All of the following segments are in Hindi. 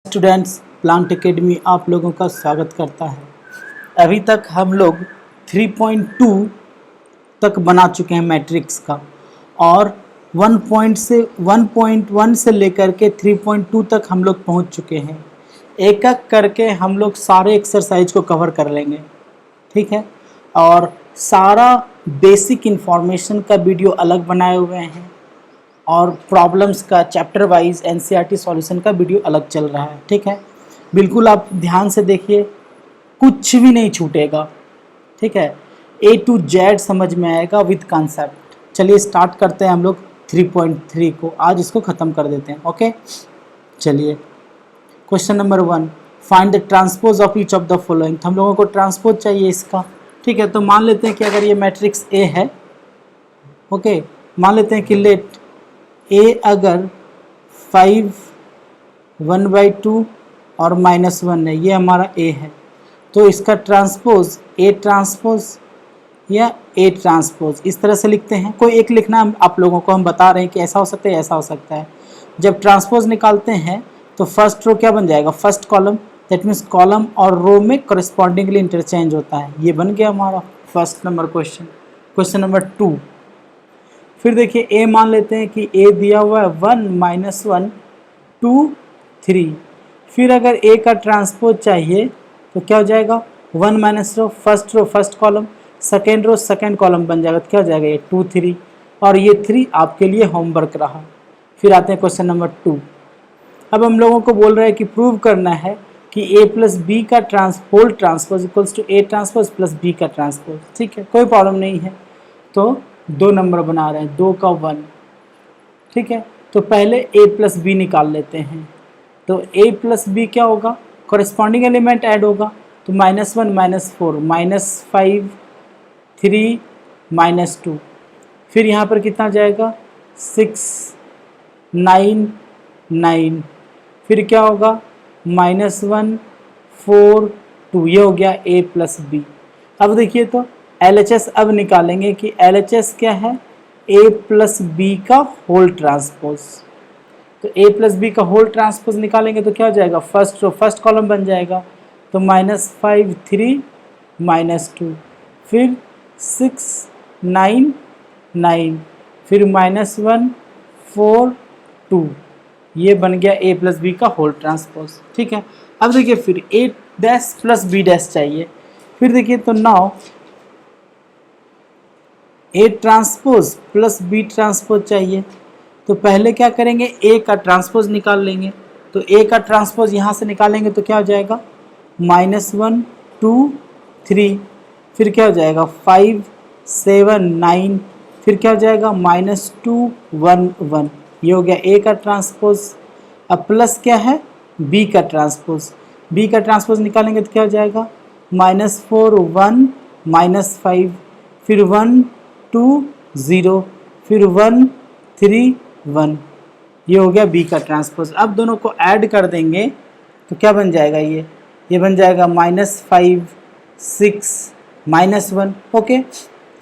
स्टूडेंट्स, प्लांट एकेडमी आप लोगों का स्वागत करता है। अभी तक हम लोग 3.2 तक बना चुके हैं मैट्रिक्स का, और 1.1 से लेकर के 3.2 तक हम लोग पहुंच चुके हैं। एक एक करके हम लोग सारे एक्सरसाइज को कवर कर लेंगे, ठीक है। और सारा बेसिक इन्फॉर्मेशन का वीडियो अलग बनाए हुए हैं, और प्रॉब्लम्स का चैप्टर वाइज एनसीईआरटी सॉल्यूशन का वीडियो अलग चल रहा है, ठीक है। बिल्कुल आप ध्यान से देखिए, कुछ भी नहीं छूटेगा, ठीक है। A to Z समझ में आएगा विद कॉन्सेप्ट। चलिए स्टार्ट करते हैं हम लोग 3.3 को, आज इसको ख़त्म कर देते हैं, ओके। चलिए question number 1, find the transpose of each of the following. हम लोगों को ट्रांसपोज चाहिए इसका, ठीक है। तो मान लेते हैं कि अगर ये मैट्रिक्स A है, ओके, मान लेते हैं कि लेट A अगर 5 1/2 और -1 है, ये हमारा A है, तो इसका ट्रांसपोज A ट्रांसपोज या A ट्रांसपोज इस तरह से लिखते हैं। कोई एक लिखना आप लोगों को हम बता रहे हैं कि ऐसा हो सकता है, ऐसा हो सकता है। जब ट्रांसपोज निकालते हैं तो फर्स्ट रो क्या बन जाएगा, first column, that means column और रो में करस्पॉन्डिंगली इंटरचेंज होता है। ये बन गया हमारा first number question. Question number 2, फिर देखिए A मान लेते हैं कि A दिया हुआ है 1 -1 2 3। फिर अगर A का ट्रांसपोज चाहिए तो क्या हो जाएगा, 1 minus row first column, second row second column बन जाएगा, तो क्या हो जाएगा ये 2 3, और ये 3 आपके लिए होमवर्क रहा। फिर आते हैं क्वेश्चन नंबर 2। अब हम लोगों को बोल रहे हैं कि प्रूव करना है कि A प्लस बी का whole transpose equals to A transpose plus B का ट्रांसपोज, ठीक है, कोई प्रॉब्लम नहीं है। तो 2 नंबर बना रहे हैं, 2 का 1, ठीक है। तो पहले A प्लस बी निकाल लेते हैं। तो A प्लस बी क्या होगा, कॉरेस्पॉन्डिंग एलिमेंट ऐड होगा, तो -1 -4 -5 3 -2, फिर यहाँ पर कितना जाएगा 6 9 9, फिर क्या होगा -1 4 2, ये हो गया A प्लस बी। अब देखिए तो LHS अब निकालेंगे कि LHS क्या है, A प्लस बी का होल ट्रांसपोज। तो A प्लस बी का होल ट्रांसपोज निकालेंगे तो क्या हो जाएगा, फर्स्ट रो फर्स्ट कॉलम बन जाएगा, तो -5 3 -2, फिर 6 9 9, फिर -1 4 2, ये बन गया A प्लस बी का होल ट्रांसपोज, ठीक है। अब देखिए फिर A dash plus B dash चाहिए। फिर देखिए तो now A transpose plus B transpose चाहिए, तो पहले क्या करेंगे, A का ट्रांसपोज निकाल लेंगे। तो A का ट्रांसपोज यहाँ से निकालेंगे तो क्या हो जाएगा, -1 2 3, फिर क्या हो जाएगा 5 7 9, फिर क्या हो जाएगा -2 1 1, ये हो गया A का ट्रांसपोज। अब प्लस क्या है, B का ट्रांसपोज। B का ट्रांसपोज निकालेंगे तो क्या हो जाएगा, -4 1 -5, फिर 1 2 0, फिर 1 3 1, ये हो गया B का ट्रांसपोज। अब दोनों को ऐड कर देंगे तो क्या बन जाएगा, ये बन जाएगा -5 6 -1, ओके।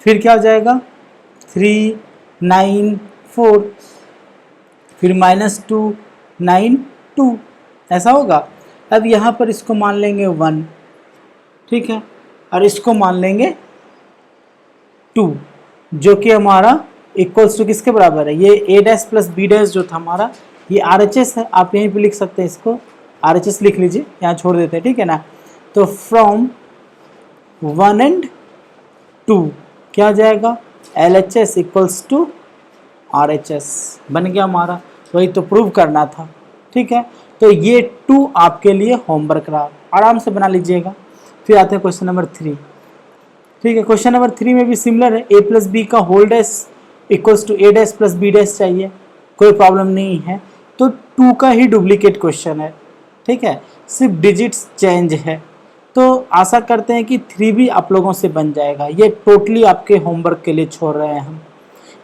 फिर क्या हो जाएगा 3 9 4, फिर -2 9 2, ऐसा होगा। अब यहाँ पर इसको मान लेंगे 1, ठीक है, और इसको मान लेंगे 2, जो कि हमारा इक्वल्स टू किसके बराबर है, ये A dash plus B dash जो था हमारा, ये RHS है। आप यहीं पे लिख सकते हैं, इसको RHS लिख लीजिए, यहाँ छोड़ देते हैं, ठीक है ना। तो फ्रॉम 1 and 2 क्या जाएगा, LHS इक्वल्स टू RHS बन गया हमारा, वही तो प्रूव करना था, ठीक है। तो ये 2 आपके लिए होमवर्क रहा, आराम से बना लीजिएगा। फिर आते हैं क्वेश्चन नंबर 3, ठीक है। क्वेश्चन नंबर 3 में भी सिमिलर है, A प्लस बी का whole dash equals to A dash plus B dash चाहिए, कोई प्रॉब्लम नहीं है। तो 2 का ही डुप्लीकेट क्वेश्चन है, ठीक है, सिर्फ डिजिट्स चेंज है। तो आशा करते हैं कि 3 भी आप लोगों से बन जाएगा। ये टोटली आपके होमवर्क के लिए छोड़ रहे हैं हम,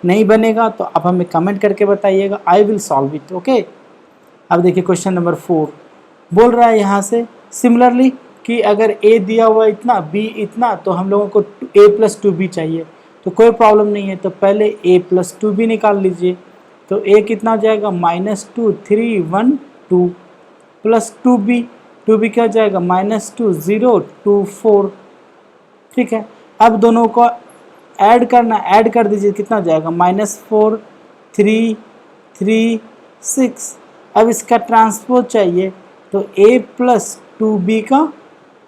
नहीं बनेगा तो आप हमें कमेंट करके बताइएगा, I will solve it, okay. अब देखिए क्वेश्चन नंबर 4 बोल रहा है यहाँ से सिमिलरली कि अगर A दिया हुआ इतना, B इतना, तो हम लोगों को A प्लस 2B चाहिए। तो कोई प्रॉब्लम नहीं है, तो पहले A प्लस 2B निकाल लीजिए। तो A कितना हो जाएगा, -2 3 1 2, प्लस 2b क्या हो जाएगा -2 0 2 4। ठीक है, अब दोनों को ऐड करना, ऐड कर दीजिए, कितना हो जाएगा -4 3 3 6। अब इसका ट्रांसपोज चाहिए तो a प्लस 2b का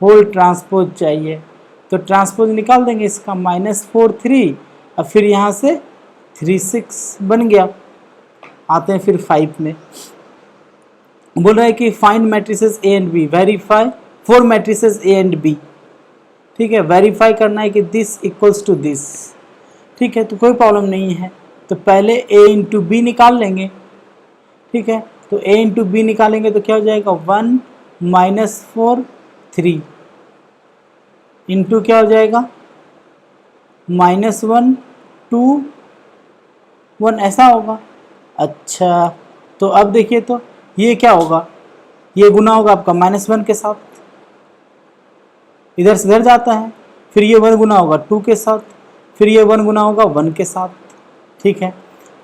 होल ट्रांसपोज चाहिए, तो ट्रांसपोज निकाल देंगे इसका -4 3, अब फिर यहाँ से 3 6 बन गया। आते हैं फिर 5 में, बोल रहा है कि find matrices A and B, verify 4 matrices A and B. ठीक है, वेरीफाई करना है कि दिस इक्वल्स टू दिस। ठीक है, तो कोई प्रॉब्लम नहीं है, तो पहले a इंटू बी निकाल लेंगे। ठीक है, तो a इंटू बी निकालेंगे तो क्या हो जाएगा 1 -4 3 इंटू क्या हो जाएगा -1 2 1, ऐसा होगा। अच्छा, तो अब देखिए तो ये क्या होगा, ये गुना होगा आपका -1 के साथ, इधर से इधर जाता है, फिर ये 1 गुना होगा 2 के साथ, फिर ये 1 गुना होगा 1 के साथ। ठीक है,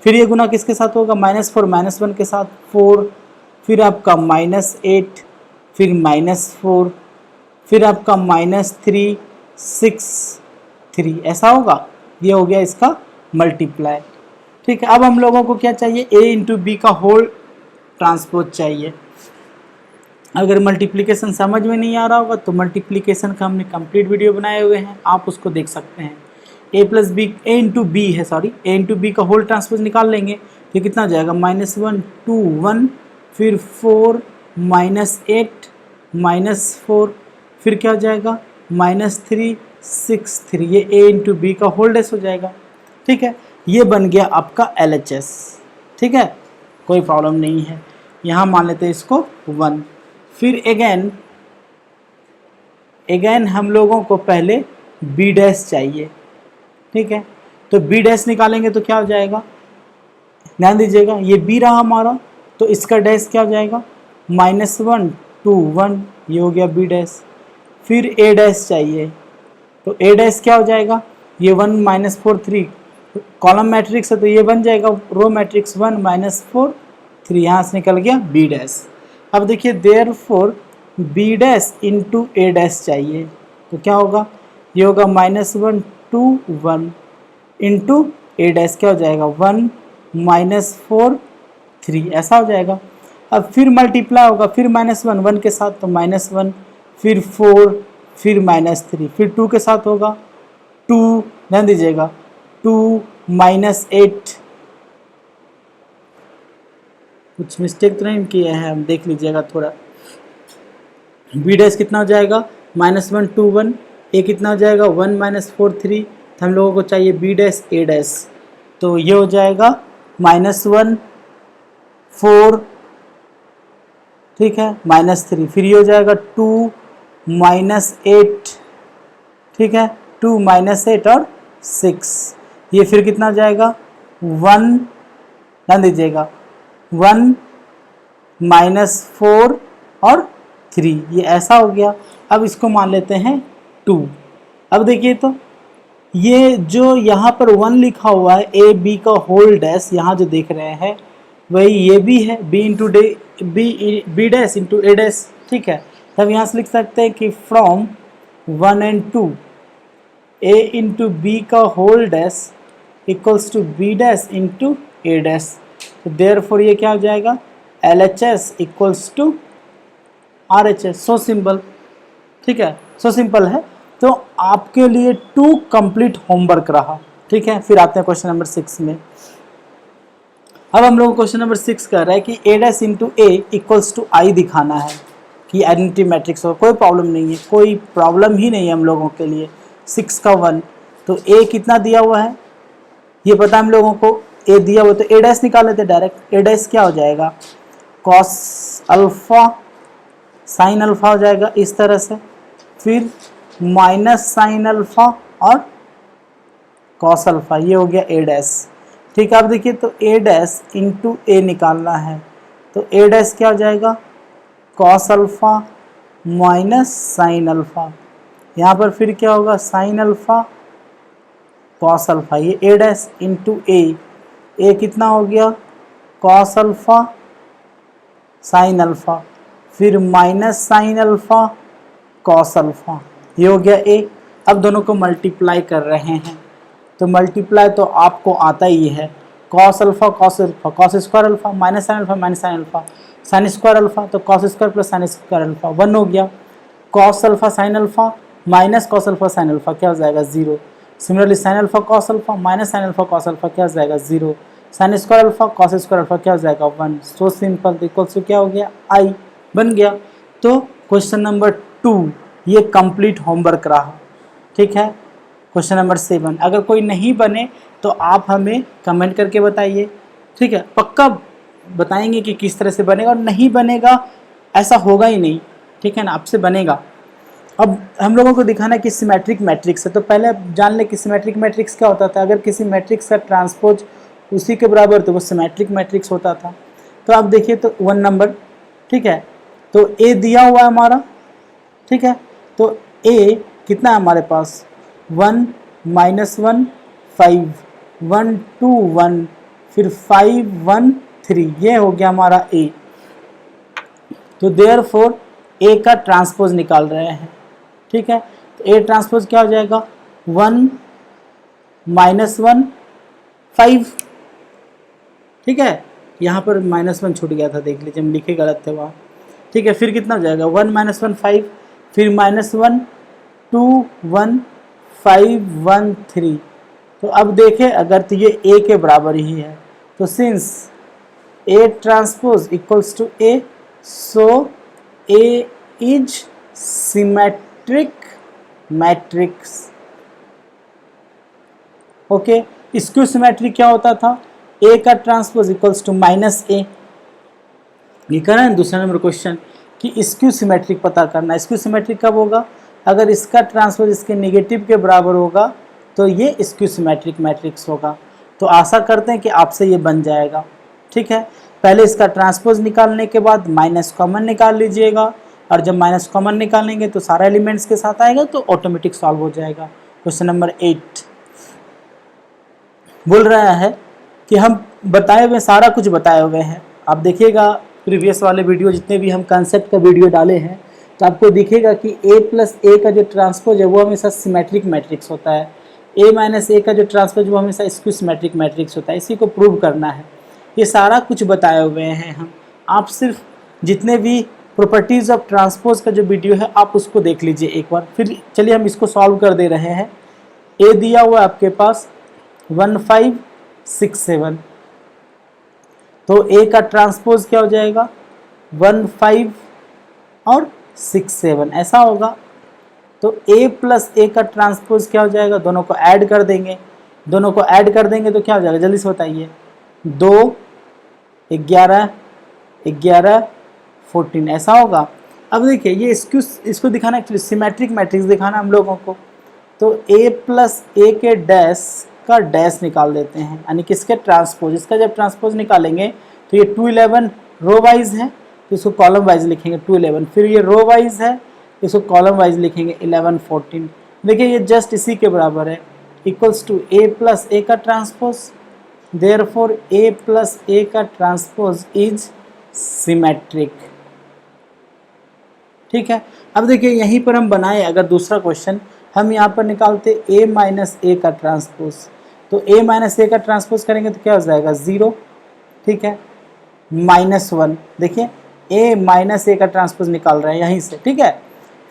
फिर ये गुना किसके साथ होगा -4 -1 के साथ 4, फिर आपका -8, फिर -4, फिर आपका -3 6 3, ऐसा होगा। ये हो गया इसका मल्टीप्लाई। ठीक है, अब हम लोगों को क्या चाहिए, a इंटू बी का होल ट्रांसपोज चाहिए। अगर मल्टीप्लिकेशन समझ में नहीं आ रहा होगा तो मल्टीप्लिकेशन का हमने कंप्लीट वीडियो बनाए हुए हैं, आप उसको देख सकते हैं। a इंटू बी है, सॉरी, a इंटू बी का होल ट्रांसपोज निकाल लेंगे तो कितना हो जाएगा -1 2 1, फिर 4 -8 -4, फिर क्या हो जाएगा -3 6 3, ये a इंटू बी का होल डैश हो जाएगा। ठीक है, ये बन गया आपका LHS। ठीक है, कोई प्रॉब्लम नहीं है, यहाँ मान लेते हैं इसको 1। फिर अगेन हम लोगों को पहले b डैश चाहिए। ठीक है, तो b डैश निकालेंगे तो क्या हो जाएगा, ध्यान दीजिएगा, ये b रहा हमारा, तो इसका डैश क्या हो जाएगा -1 2 1, ये हो गया b डैश। फिर a डैश चाहिए, तो a डैश क्या हो जाएगा, ये 1 -4 3, कॉलम मैट्रिक्स है तो ये बन जाएगा रो मैट्रिक्स 1 -4 3, यहाँ से निकल गया b डैश। अब देखिए therefore b dash into a dash चाहिए, तो क्या होगा, ये होगा -1 2 1 इंटू a डैश क्या हो जाएगा 1 -4 3, ऐसा हो जाएगा। अब फिर मल्टीप्लाई होगा, फिर -1 1 के साथ तो -1, फिर 4, फिर -3, फिर 2 के साथ होगा 2, ध्यान दीजिएगा 2 -8, कुछ मिस्टेक तो नहीं किए हैं, हम देख लीजिएगा थोड़ा। b डैश कितना हो जाएगा -1 2 1, a कितना हो जाएगा 1 -4 3, तो हम लोगों को चाहिए b डैश a डैश, तो ये हो जाएगा -1 4, ठीक है, -3, फिर ये हो जाएगा 2 -8, ठीक है, 2 -8 और 6, ये फिर कितना हो जाएगा 1, ध्यान दीजिएगा 1 -4 और 3, ये ऐसा हो गया। अब इसको मान लेते हैं 2। अब देखिए तो ये जो यहाँ पर 1 लिखा हुआ है ए बी का होल डैश, यहाँ जो देख रहे हैं वही ये भी है, B dash into A dash. ठीक है, तब यहाँ से लिख सकते हैं कि from 1 and 2 a into B का whole dash equals to B dash into A dash, तो देयरफॉर ये क्या हो जाएगा LHS equals to RHS। So simple. ठीक है, सो सिंपल है। तो आपके लिए 2 कंप्लीट होमवर्क रहा। ठीक है, फिर आते हैं क्वेश्चन नंबर 6 में। अब हम लोग क्वेश्चन नंबर 6 कर रहे हैं कि a dash into A equals to I दिखाना है कि आइडेंटिटी मैट्रिक्स हो। कोई प्रॉब्लम नहीं है, कोई प्रॉब्लम ही नहीं है हम लोगों के लिए। 6 का 1, तो a कितना दिया हुआ है ये पता हम लोगों को, a दिया हुआ, तो a डैश निकाल लेते डायरेक्ट। a डैश क्या हो जाएगा cos अल्फा साइन अल्फा हो जाएगा इस तरह से, फिर माइनस साइन अल्फा और कॉस अल्फा, ये हो गया a डैश। ठीक है, अब देखिए तो a डैश इंटू ए निकालना है, तो a डैश क्या हो जाएगा cos alpha minus sine alpha, यहाँ पर फिर क्या होगा साइन अल्फा कॉस अल्फा, ये a डैश इंटू ए कितना हो गया कॉस अल्फा साइन अल्फा, फिर minus sine alpha cos alpha, ये हो गया ए। अब दोनों को मल्टीप्लाई कर रहे हैं, तो मल्टीप्लाई तो आपको आता ही है, cos alpha cos square alpha minus sine alpha sine square alpha, तो cos square plus sine square alpha 1 हो गया। Cos alpha sine alpha minus cos alpha sine alpha क्या हो जाएगा 0। Similarly sine alpha cos alpha minus sine alpha cos alpha क्या हो जाएगा 0। Sine square alpha cos square alpha क्या हो जाएगा 1। सो सिंपल, इक्वल्स टू क्या हो गया आई बन गया। तो क्वेश्चन नंबर 2 ये कंप्लीट होमवर्क रहा, ठीक है। क्वेश्चन नंबर 7 अगर कोई नहीं बने तो आप हमें कमेंट करके बताइए, ठीक है। पक्का बताएंगे कि किस तरह से बनेगा, और नहीं बनेगा ऐसा होगा ही नहीं, ठीक है ना, आपसे बनेगा। अब हम लोगों को दिखाना है कि सिमेट्रिक मैट्रिक्स है, तो पहले आप जान ले कि सिमेट्रिक मैट्रिक्स क्या होता था। अगर किसी मैट्रिक्स का ट्रांसपोज उसी के बराबर तो वो सिमेट्रिक मैट्रिक्स होता था। तो आप देखिए तो 1 नंबर, ठीक है, तो ए दिया हुआ है हमारा, ठीक है, तो ए कितना है हमारे पास 1 -1 5 1 2 1 फिर 5 1 3, ये हो गया हमारा ए। तो देयरफॉर ए का ट्रांसपोज निकाल रहे हैं, ठीक है। तो ए ट्रांसपोज क्या हो जाएगा 1 -1 5, ठीक है। यहाँ पर -1 छूट गया था, देख लीजिए हम लिखे गलत थे वहाँ, ठीक है। फिर कितना हो जाएगा 1 -1 5 फिर -1 2 1 5 1 3। तो अब देखें अगर तो ये ए के बराबर ही है, तो since A transpose equals to A, so A is symmetric matrix. Okay, skew symmetric क्या होता था, ए का ट्रांसपोज इक्वल्स टू -a। ये कह रहा है दूसरा नंबर क्वेश्चन कि स्क्यू सिमेट्रिक पता करना। स्क्यू सिमेट्रिक कब होगा, अगर इसका ट्रांसपोज इसके नेगेटिव के बराबर होगा तो ये स्क्यू सिमेट्रिक मैट्रिक्स होगा। तो आशा करते हैं कि आपसे ये बन जाएगा, ठीक है। पहले इसका ट्रांसपोज निकालने के बाद माइनस कॉमन निकाल लीजिएगा, और जब माइनस कॉमन निकालेंगे तो सारा एलिमेंट्स के साथ आएगा तो ऑटोमेटिक सॉल्व हो जाएगा। क्वेश्चन नंबर 8 बोल रहा है कि हम बताए हुए सारा कुछ बताए हुए हैं। आप देखिएगा प्रीवियस वाले वीडियो जितने भी हम कंसेप्ट का वीडियो डाले हैं, तो आपको दिखेगा कि a+a का जो ट्रांसपोज है वो हमेशा सिमेट्रिक मैट्रिक्स होता है, a-a का जो ट्रांसपोज वो हमेशा स्क्यू सिमेट्रिक मैट्रिक्स होता है। इसी को प्रूव करना है, ये सारा कुछ बताए हुए हैं हम। आप सिर्फ जितने भी प्रॉपर्टीज़ ऑफ ट्रांसपोज का जो वीडियो है आप उसको देख लीजिए एक बार। फिर चलिए हम इसको सॉल्व कर दे रहे हैं। ए दिया हुआ आपके पास 1 5 6 7, तो ए का ट्रांसपोज क्या हो जाएगा 1 5 और 6 7 ऐसा होगा। तो a+a का ट्रांसपोज क्या हो जाएगा, दोनों को ऐड कर देंगे, दोनों को ऐड कर देंगे तो क्या हो जाएगा जल्दी से बताइए, 2 11 11 14 ऐसा होगा। अब देखिए ये इसको दिखाना एक्चुअली सिमेट्रिक मैट्रिक्स दिखाना हम लोगों को, तो a+a के डैश का डैश निकाल देते हैं, यानी किसके ट्रांसपोज। इसका जब ट्रांसपोज निकालेंगे तो ये 2 11 रो वाइज है तो इसको कॉलम वाइज लिखेंगे 2 11, फिर ये रो वाइज है इसको कॉलम वाइज लिखेंगे 11 14। देखिए ये जस्ट इसी के बराबर है, इक्वल्स टू a+a का ट्रांसपोज, देयरफॉर a+a का ट्रांसपोज इज सिमेट्रिक, ठीक है। अब देखिए यहीं पर हम बनाए अगर दूसरा क्वेश्चन, हम यहाँ पर निकालते a-a का ट्रांसपोज, तो a-a का ट्रांसपोज करेंगे तो क्या हो जाएगा 0, ठीक है, -1। देखिए a-a का ट्रांसपोज निकाल रहे हैं यहीं से, ठीक है।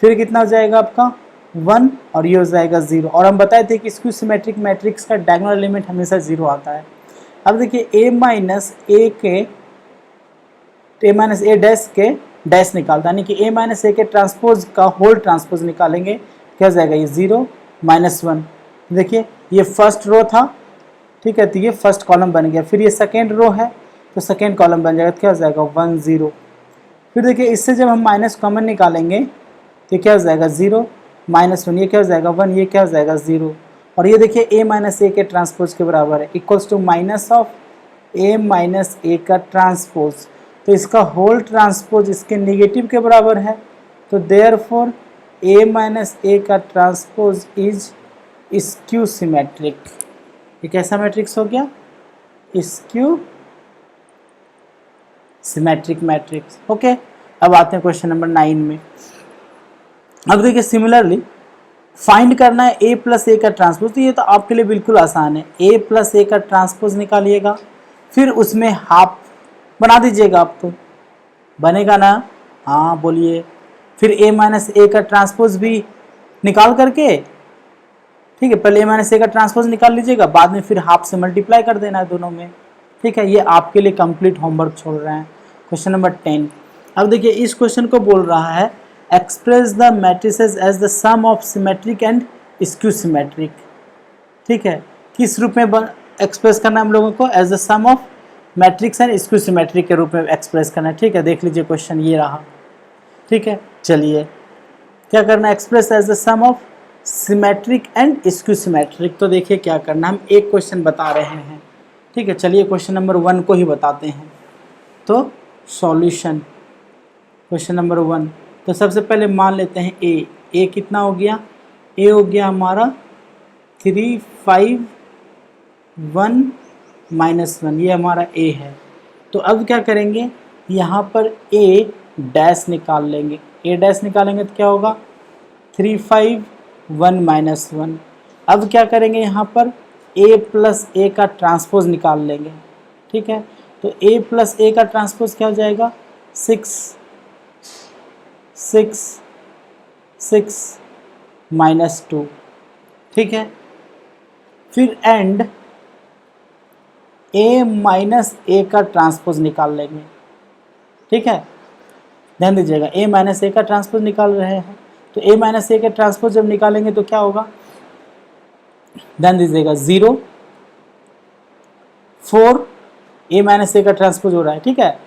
फिर कितना हो जाएगा आपका 1 और ये हो जाएगा 0। और हम बताए थे कि स्क्यू सिमेट्रिक मैट्रिक्स का डायगोनल एलिमेंट हमेशा 0 आता है। अब देखिए a-a डैश के डैश निकालता है, यानी कि a-a के ट्रांसपोज का होल ट्रांसपोज निकालेंगे, क्या हो जाएगा ये 0 -1। देखिए ये फर्स्ट रो था, ठीक है, तो ये फर्स्ट कॉलम बन गया। फिर ये सेकेंड रो है तो सेकेंड कॉलम बन जाएगा, तो क्या हो जाएगा 1 0। फिर देखिए इससे जब हम माइनस कॉमन निकालेंगे तो क्या हो जाएगा 0 -1, ये क्या हो जाएगा 1, ये क्या हो जाएगा 0। और ये देखिए a-a के ट्रांसपोज के बराबर है, equals to minus of a-a का ट्रांसपोज, तो इसका होल ट्रांसपोज इसके नेगेटिव के बराबर है, तो देयरफॉर a-a का ट्रांसपोज इज स्क्यू सिमेट्रिक। ये कैसा मैट्रिक्स हो गया, स्क्यू सिमेट्रिक मैट्रिक्स, ओके। अब आते हैं क्वेश्चन नंबर 9 में। अब देखिए सिमिलरली फाइंड करना है a प्लस ए का ट्रांसपोज, तो ये तो आपके लिए बिल्कुल आसान है। a प्लस ए का ट्रांसपोज निकालिएगा, फिर उसमें हाफ बना दीजिएगा, आप तो बनेगा ना, हाँ बोलिए। फिर a माइनस ए का ट्रांसपोज भी निकाल करके, ठीक है, पहले a माइनस ए का ट्रांसपोज निकाल लीजिएगा, बाद में फिर हाफ से मल्टीप्लाई कर देना है दोनों में, ठीक है। ये आपके लिए कंप्लीट होमवर्क छोड़ रहे हैं। Question number 10। अब देखिए इस क्वेश्चन को बोल रहा है express the matrices as the sum of symmetric and skew symmetric, ठीक है। किस रूप में एक्सप्रेस करना है हम लोगों को? As the sum of matrix and skew symmetric के रूप में एक्सप्रेस करना है, ठीक है। देख लीजिए क्वेश्चन ये रहा, ठीक है। चलिए क्या करना है? Express as the sum of symmetric and skew symmetric. तो देखिए क्या करना, हम एक क्वेश्चन बता रहे हैं, ठीक है। चलिए क्वेश्चन नंबर 1 को ही बताते हैं। तो सॉल्यूशन क्वेश्चन नंबर 1, तो सबसे पहले मान लेते हैं ए कितना हो गया? ए हो गया हमारा 3, 5, 1 -1, ये हमारा ए है। तो अब क्या करेंगे, यहाँ पर ए डैश निकाल लेंगे। ए डैश निकालेंगे तो क्या होगा? 3, 5, 1 -1। अब क्या करेंगे, यहाँ पर a प्लस ए का ट्रांसपोज निकाल लेंगे, ठीक है। तो a प्लस ए का ट्रांसपोज क्या हो जाएगा? 6, 6, 6 -2, ठीक है। फिर एंड a माइनस ए का ट्रांसपोज निकाल लेंगे, ठीक है। ध्यान दीजिएगा, a माइनस ए का ट्रांसपोज निकाल रहे हैं, तो a माइनस ए का ट्रांसपोज जब निकालेंगे तो क्या होगा? ध्यान दीजिएगा 0, 4, a माइनस ए का ट्रांसपोज हो रहा है, ठीक है,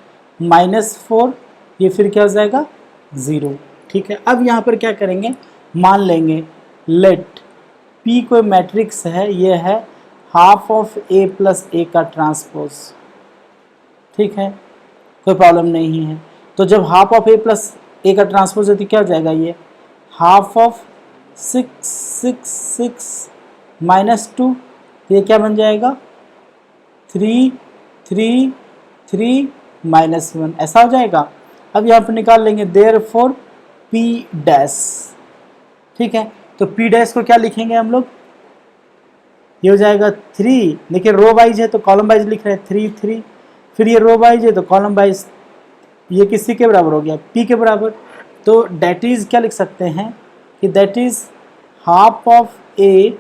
-4, ये फिर क्या हो जाएगा? 0, ठीक है। अब यहाँ पर क्या करेंगे, मान लेंगे लेट p कोई मैट्रिक्स है, ये है half of a plus A का ट्रांसपोज, ठीक है, कोई प्रॉब्लम नहीं है। तो जब half of a plus A का ट्रांसपोज है तो क्या हो जाएगा? ये हाफ ऑफ 6, 6, 6 -2, ये क्या बन जाएगा? 3, 3, 3 -1, ऐसा हो जाएगा। अब यहाँ पर निकाल लेंगे देयरफॉर p डैश, ठीक है। तो p डैश को क्या लिखेंगे हम लोग? ये हो जाएगा 3, देखिए रो वाइज है तो कॉलम वाइज लिख रहे हैं 3, 3, फिर ये रो वाइज है तो कॉलम वाइज, ये किसी के बराबर हो गया? p के बराबर। तो डेट इज क्या लिख सकते हैं कि that is half of a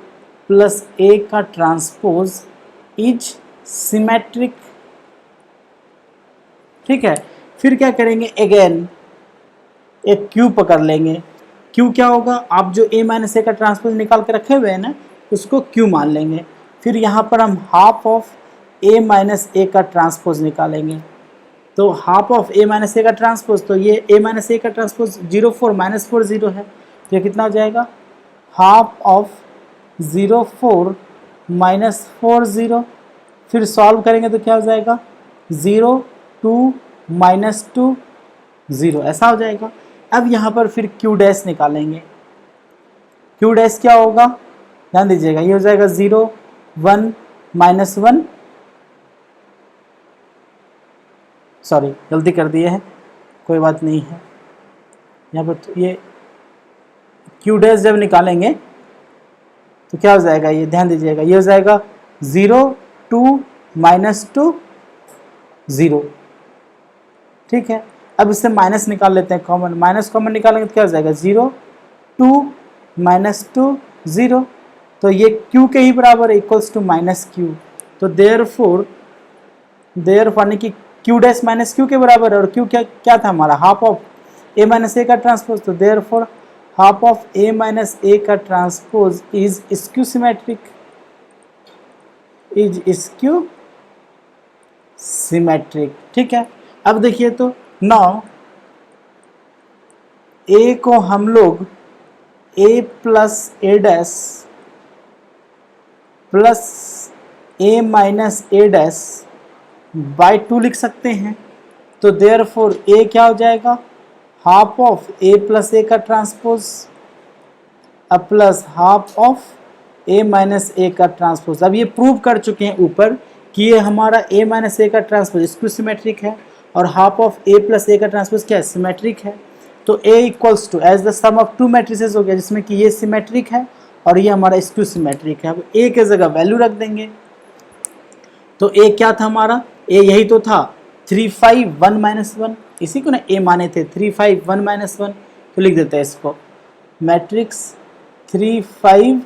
plus A का ट्रांसपोज इज सिमेट्रिक, ठीक है। फिर क्या करेंगे, अगेन एक क्यू पकड़ लेंगे। क्यू क्या होगा? आप जो a माइनस ए का ट्रांसपोज निकाल के रखे हुए हैं ना, उसको क्यू मान लेंगे। फिर यहाँ पर हम half of a minus A का ट्रांसपोज निकालेंगे। तो half of a minus A का ट्रांसपोज, तो ये a माइनस ए का ट्रांसपोज 0, 4 -4 0 है, तो ये कितना हो जाएगा? Half of 0, 4 -4 0। फिर सॉल्व करेंगे तो क्या हो जाएगा? 0, 2 -2 0, ऐसा हो जाएगा। अब यहाँ पर फिर क्यू डैश निकालेंगे। क्यू डैश क्या होगा? ध्यान दीजिएगा, ये हो जाएगा 0, 1 -1, सॉरी गलती कर दिए हैं, कोई बात नहीं है। यहाँ पर तो ये क्यू डैश जब निकालेंगे तो क्या हो जाएगा? ये ध्यान दीजिएगा, ये हो जाएगा 0, 2 -2 0, ठीक है। अब इससे माइनस निकाल लेते हैं कॉमन, माइनस कॉमन निकालेंगे तो क्या हो जाएगा? 0, 2 -2 0, तो ये q के ही बराबर है, इक्वल्स टू -q। तो देयरफॉर यानी कि q डैश माइनस q के बराबर है, और q क्या था हमारा? Half of a minus A का ट्रांसपोज। तो therefore half of a minus A का ट्रांसपोज इज स्क्यू सिमेट्रिक, ठीक है। अब देखिए तो नाउ a को हम लोग a plus A dash plus a minus A dash by 2 लिख सकते हैं। तो देयरफॉर a क्या हो जाएगा? Half of a plus A का transpose plus half of a minus A का ट्रांसपोज। अब ये प्रूव कर चुके हैं ऊपर कि ये हमारा a माइनस ए का ट्रांसपोज स्क्यू सिमेट्रिक है, और half of A plus A का ट्रांसपोज क्या है, सिमेट्रिक है। तो A equals to as the sum of two matrices हो गया, जिसमें कि ये सिमेट्रिक है और ये हमारा स्क्यू सिमेट्रिक है। अब ए के जगह वैल्यू रख देंगे, तो ए क्या था हमारा, ए यही तो था 3 5 1 -1, इसी को ना ए माने थे 3 5 1 -1, तो लिख देते हैं इसको मैट्रिक्स 3 5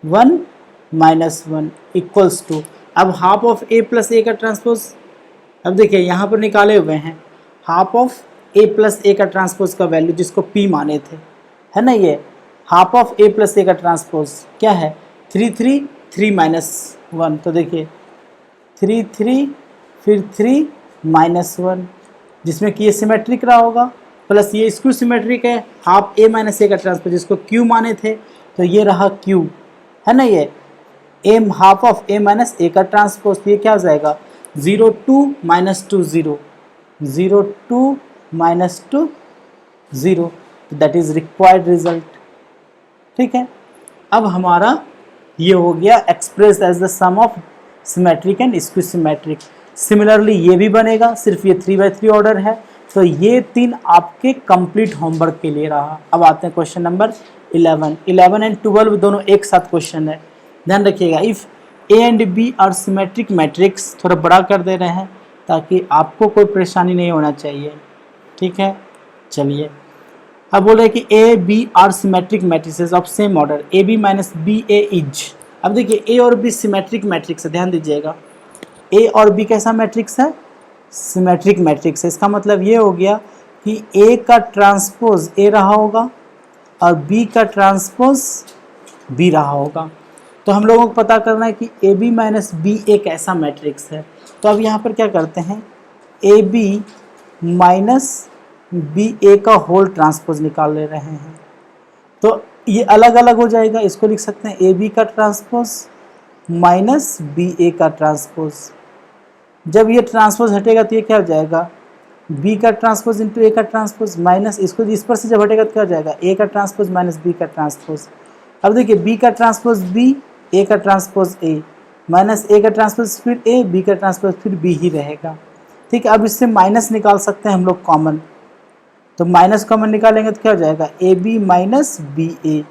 1 -1 इक्वल्स टू, अब half of A plus A का ट्रांसपोज, अब देखिए यहाँ पर निकाले हुए हैं half of A plus A का ट्रांसपोज का वैल्यू, जिसको पी माने थे, है ना। ये half of A plus A का ट्रांसपोज क्या है 3 3 3 -1, तो देखिए 3 3 फिर 3 -1, जिसमें कि ये सिमेट्रिक रहा होगा, प्लस ये स्क्यू सिमेट्रिक है, हाफ ए माइनस ए का ट्रांसपोज जिसको क्यू माने थे, तो ये रहा क्यू, है ना। ये ए half of A minus A का ट्रांसपोज, ये क्या हो जाएगा 0 2 -2 0 0 2 -2 0, दैट इज रिक्वायर्ड रिजल्ट। ठीक है, अब हमारा ये हो गया express as the sum of symmetric and skew symmetric. Similarly ये भी बनेगा, सिर्फ ये 3/3 ऑर्डर है। तो ये 3 आपके कंप्लीट होमवर्क के लिए रहा। अब आते हैं क्वेश्चन नंबर 11 एंड 12 दोनों एक साथ क्वेश्चन है, ध्यान रखिएगा। If A and B are symmetric matrix, थोड़ा बड़ा कर दे रहे हैं ताकि आपको कोई परेशानी नहीं होना चाहिए। ठीक है, चलिए अब बोल रहे हैं कि A B are symmetric matrices of same order, A B minus B A is. अब देखिए ए और बी सिमेट्रिक मैट्रिक्स है, ध्यान दीजिएगा। ए और बी कैसा मैट्रिक्स है, सिमेट्रिक मैट्रिक्स है। इसका मतलब ये हो गया कि ए का ट्रांसपोज ए रहा होगा और बी का ट्रांसपोज बी रहा होगा। तो हम लोगों को पता करना है कि ए बी माइनस बी एक ऐसा मैट्रिक्स है। तो अब यहाँ पर क्या करते हैं, ए बी माइनस बी ए का होल ट्रांसपोज निकाल ले रहे हैं। तो ये अलग अलग हो जाएगा, इसको लिख सकते हैं ए बी का ट्रांसपोज माइनस बी ए का ट्रांसपोज। जब ये ट्रांसपोज हटेगा तो ये क्या हो जाएगा, बी का ट्रांसपोज इंटू ए का ट्रांसपोज माइनस, इसको इस पर से जब हटेगा तो क्या हो जाएगा, ए का ट्रांसपोज माइनस बी का ट्रांसपोज। अब देखिए बी का ट्रांसपोज बी, ए का ट्रांसपोज ए, माइनस ए का ट्रांसपोज फिर ए, बी का ट्रांसपोज फिर बी ही रहेगा। ठीक है, अब इससे माइनस निकाल सकते हैं हम लोग कॉमन, तो माइनस कॉमन निकालेंगे तो क्या हो जाएगा, ए बी माइनस बी ए।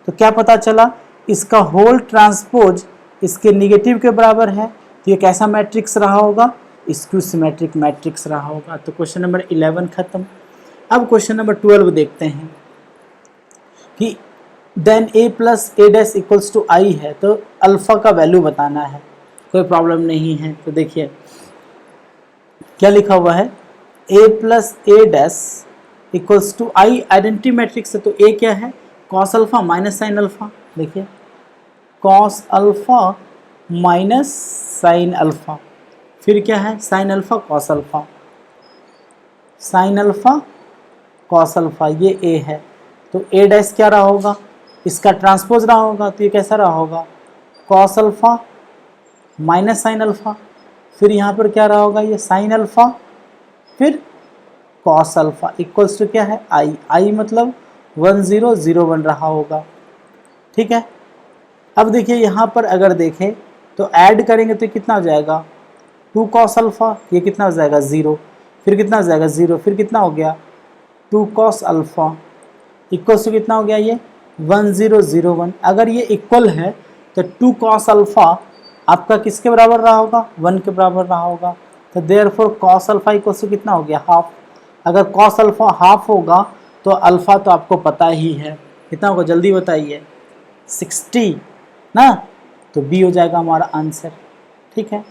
तो क्या पता चला, इसका होल ट्रांसपोज इसके निगेटिव के बराबर है। तो ये कैसा मैट्रिक्स रहा होगा, स्क्यू सिमेट्रिक मैट्रिक्स रहा होगा। तो क्वेश्चन नंबर 11 खत्म। अब क्वेश्चन नंबर 12 देखते हैं कि then A plus A dash equals to I है, तो अल्फ़ा का वैल्यू बताना है, कोई प्रॉब्लम नहीं है। तो देखिए क्या लिखा हुआ है, A plus A dash equals to I identity matrix है। तो ए क्या है, cos alpha minus sine alpha. देखिए cos alpha minus sine alpha, फिर क्या है sine alpha cos alpha, sine alpha cos alpha, ये ए है। तो ए डैश क्या रहा होगा, इसका ट्रांसपोज रहा होगा। तो ये कैसा रहा होगा, cos alpha minus sine alpha, फिर यहाँ पर क्या रहा होगा, ये साइन अल्फ़ा फिर कॉस अल्फ़ा इक्वल्स टू क्या है आई। आई मतलब 1001 रहा होगा। ठीक है, अब देखिए यहाँ पर अगर देखें तो ऐड करेंगे तो कितना हो जाएगा, 2 कॉस अल्फ़ा, ये कितना हो जाएगा 0, फिर कितना हो जाएगा 0, फिर कितना हो गया 2 कॉस अल्फ़ा इक्वल्स टू कितना हो गया, ये 1001। अगर ये इक्वल है तो 2 कॉस अल्फ़ा आपका किसके बराबर रहा होगा, 1 के बराबर रहा होगा। तो therefore cos alpha equals to कितना हो गया, हाफ। अगर कॉस अल्फ़ा हाफ होगा तो अल्फ़ा तो आपको पता ही है, कितना होगा जल्दी बताइए, 60 ना। तो बी हो जाएगा हमारा आंसर। ठीक है,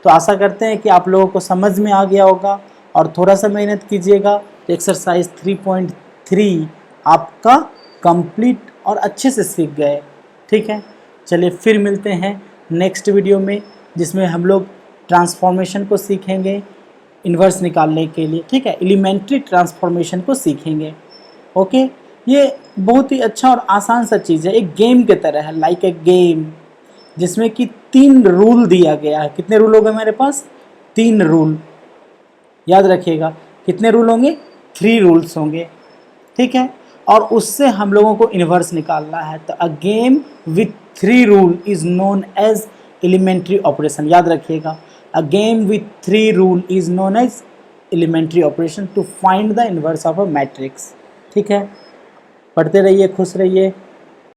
तो आशा करते हैं कि आप लोगों को समझ में आ गया होगा और थोड़ा सा मेहनत कीजिएगा तो एक्सरसाइज 3.3 आपका कंप्लीट और अच्छे से सीख गए। ठीक है, चलिए फिर मिलते हैं नेक्स्ट वीडियो में, जिसमें हम लोग ट्रांसफॉर्मेशन को सीखेंगे इन्वर्स निकालने के लिए। ठीक है, एलिमेंट्री ट्रांसफॉर्मेशन को सीखेंगे। ओके, ये बहुत ही अच्छा और आसान सा चीज़ है, एक गेम के तरह है, लाइक ए गेम, जिसमें कि 3 रूल दिया गया है। कितने रूल होंगे मेरे पास, 3 रूल, याद रखिएगा कितने रूल होंगे, 3 रूल्स होंगे। ठीक है, और उससे हम लोगों को इन्वर्स निकालना है। तो a game with 3 rule is known as elementary operation, याद रखिएगा, a game with 3 rule is known as elementary operation to find the inverse of a matrix. ठीक है, पढ़ते रहिए, खुश रहिए।